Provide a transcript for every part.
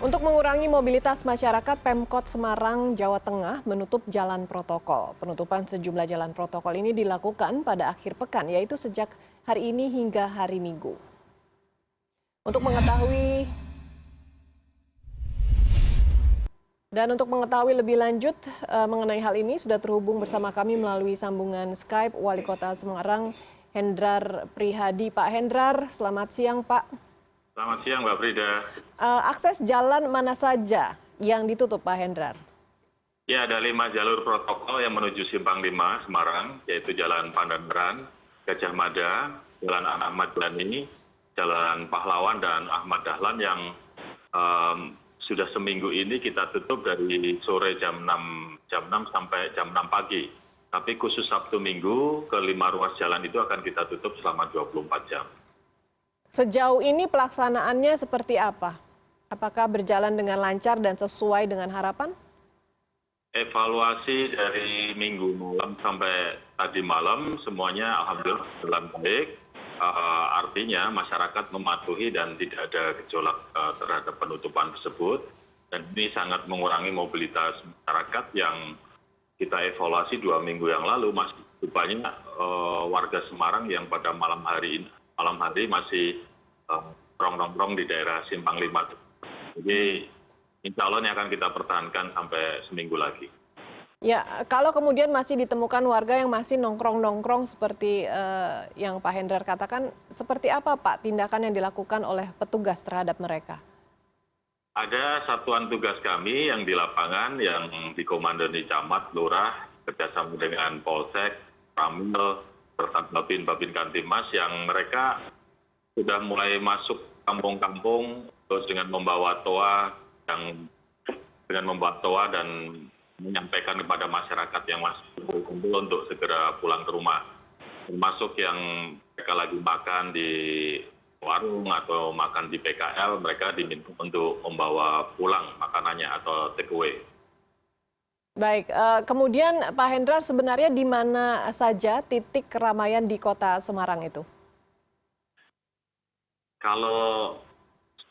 Untuk mengurangi mobilitas masyarakat, Pemkot Semarang, Jawa Tengah menutup jalan protokol. Penutupan sejumlah jalan protokol ini dilakukan pada akhir pekan, yaitu sejak hari ini hingga hari Minggu. Untuk mengetahui lebih lanjut mengenai hal ini, sudah terhubung bersama kami melalui sambungan Skype Wali Kota Semarang, Hendrar Prihadi. Pak Hendrar, selamat siang Pak. Selamat siang Mbak Frida. Akses jalan mana saja yang ditutup Pak Hendrar? Ya, ada 5 jalur protokol yang menuju Simpang 5 Semarang, yaitu Jalan Pandanberan, Gajah Mada, Jalan Ahmad Yani, Jalan Pahlawan, dan Ahmad Dahlan yang sudah seminggu ini kita tutup dari sore jam 6 sampai jam 6 pagi. Tapi khusus Sabtu Minggu, ke 5 ruas jalan itu akan kita tutup selama 24 jam. Sejauh ini pelaksanaannya seperti apa? Apakah berjalan dengan lancar dan sesuai dengan harapan? Evaluasi dari minggu malam sampai tadi malam semuanya alhamdulillah berjalan baik. Artinya masyarakat mematuhi dan tidak ada gejolak terhadap penutupan tersebut. Dan ini sangat mengurangi mobilitas masyarakat yang kita evaluasi 2 minggu yang lalu. Masih banyak warga Semarang yang pada malam hari masih nongkrong di daerah Simpang 5. Jadi insya Allah ini akan kita pertahankan sampai seminggu lagi. Ya, kalau kemudian masih ditemukan warga yang masih nongkrong-nongkrong seperti yang Pak Hendrar katakan, seperti apa Pak tindakan yang dilakukan oleh petugas terhadap mereka? Ada satuan tugas kami yang di lapangan yang dikomandoi camat, lurah, kerjasama dengan Polsek, Ramil, serta Babin Kantimas yang mereka sudah mulai masuk kampung-kampung terus dengan membawa toa dan menyampaikan kepada masyarakat yang masih berkumpul untuk segera pulang ke rumah. Termasuk yang mereka lagi makan di warung atau makan di PKL, mereka diminta untuk membawa pulang makanannya atau take away. Baik, kemudian Pak Hendrar sebenarnya di mana saja titik keramaian di kota Semarang itu? Kalau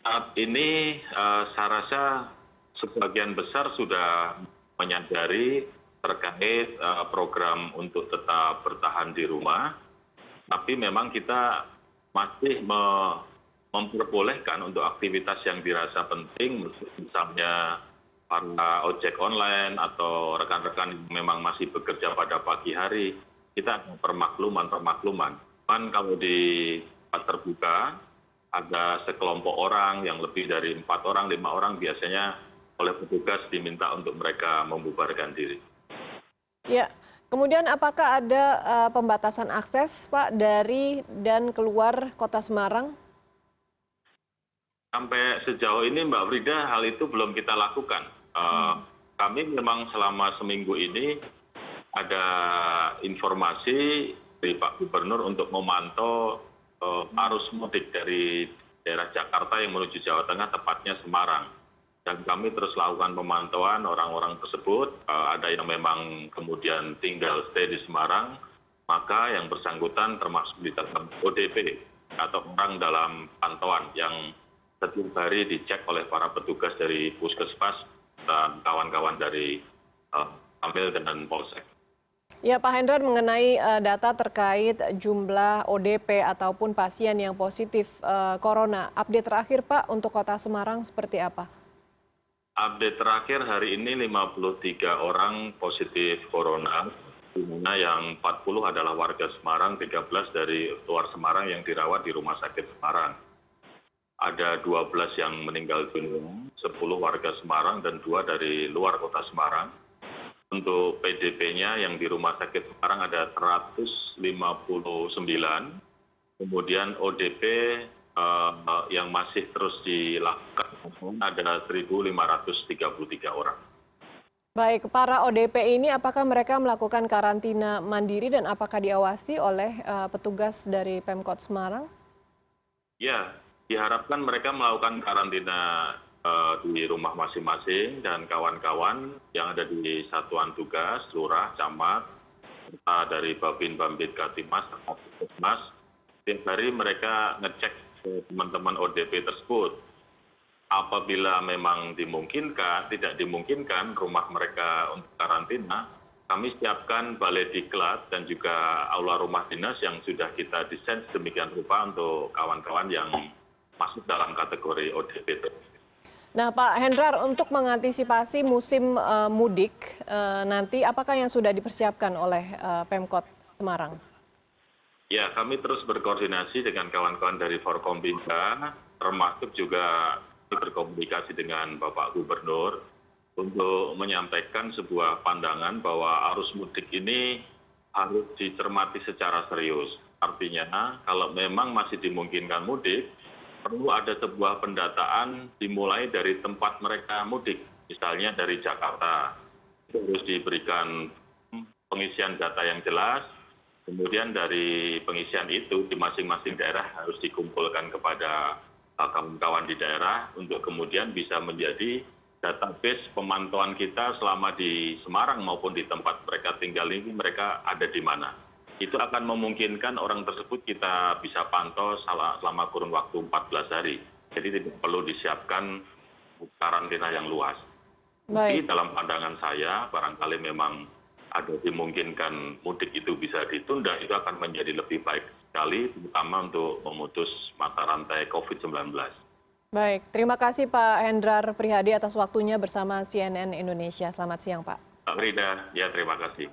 saat ini saya rasa sebagian besar sudah menyadari terkait program untuk tetap bertahan di rumah, tapi memang kita masih memperbolehkan untuk aktivitas yang dirasa penting, misalnya para ojek online atau rekan-rekan yang memang masih bekerja pada pagi hari, kita ada permakluman. Kan kalau di tempat terbuka, ada sekelompok orang yang lebih dari 4 orang, 5 orang biasanya oleh petugas diminta untuk mereka membubarkan diri. Ya, kemudian apakah ada pembatasan akses Pak dari dan keluar kota Semarang? Sampai sejauh ini Mbak Frida hal itu belum kita lakukan. Kami memang selama seminggu ini ada informasi dari Pak Gubernur untuk memantau arus mudik dari daerah Jakarta yang menuju Jawa Tengah, tepatnya Semarang. Dan kami terus lakukan pemantauan orang-orang tersebut. Ada yang memang kemudian tinggal stay di Semarang, maka yang bersangkutan termasuk di dalam ODP atau orang dalam pantauan yang setiap hari dicek oleh para petugas dari Puskesmas dan kawan-kawan dari Amil dan Polsek. Ya Pak Hendrar, mengenai data terkait jumlah ODP ataupun pasien yang positif corona, update terakhir Pak untuk kota Semarang seperti apa? Update terakhir hari ini 53 orang positif corona, di mana yang 40 adalah warga Semarang, 13 dari luar Semarang yang dirawat di Rumah Sakit Semarang. Ada 12 yang meninggal dunia, 10 warga Semarang dan 2 dari luar kota Semarang. Untuk PDP-nya yang di Rumah Sakit Semarang ada 159, kemudian ODP yang masih terus dilakukan ada 1.533 orang. Baik, para ODP ini apakah mereka melakukan karantina mandiri dan apakah diawasi oleh petugas dari Pemkot Semarang? Ya, diharapkan mereka melakukan karantina di rumah masing-masing dan kawan-kawan yang ada di satuan tugas, lurah, camat, serta dari Babin Kantimas, Puskesmas. Setiap hari mereka ngecek teman-teman ODP tersebut. apabila memang tidak dimungkinkan rumah mereka untuk karantina, kami siapkan balai diklat dan juga aula rumah dinas yang sudah kita desain sedemikian rupa untuk kawan-kawan yang masuk dalam kategori ODP. Nah, Pak Hendrar, untuk mengantisipasi musim mudik nanti, apakah yang sudah dipersiapkan oleh Pemkot Semarang? Ya, kami terus berkoordinasi dengan kawan-kawan dari Forkompimda, termasuk juga berkomunikasi dengan Bapak Gubernur untuk menyampaikan sebuah pandangan bahwa arus mudik ini harus dicermati secara serius. Artinya, kalau memang masih dimungkinkan mudik, perlu ada sebuah pendataan dimulai dari tempat mereka mudik, misalnya dari Jakarta. Harus diberikan pengisian data yang jelas, kemudian dari pengisian itu di masing-masing daerah harus dikumpulkan kepada kawan-kawan di daerah untuk kemudian bisa menjadi database pemantauan kita selama di Semarang maupun di tempat mereka tinggal ini mereka ada di mana. Itu akan memungkinkan orang tersebut kita bisa pantau selama kurun waktu 14 hari. Jadi tidak perlu disiapkan karantina yang luas. Jadi dalam pandangan saya, barangkali memang ada dimungkinkan mudik itu bisa ditunda, itu akan menjadi lebih baik sekali, terutama untuk memutus mata rantai COVID-19. Baik, terima kasih Pak Hendrar Prihadi atas waktunya bersama CNN Indonesia. Selamat siang, Pak. Pak Frida, ya terima kasih.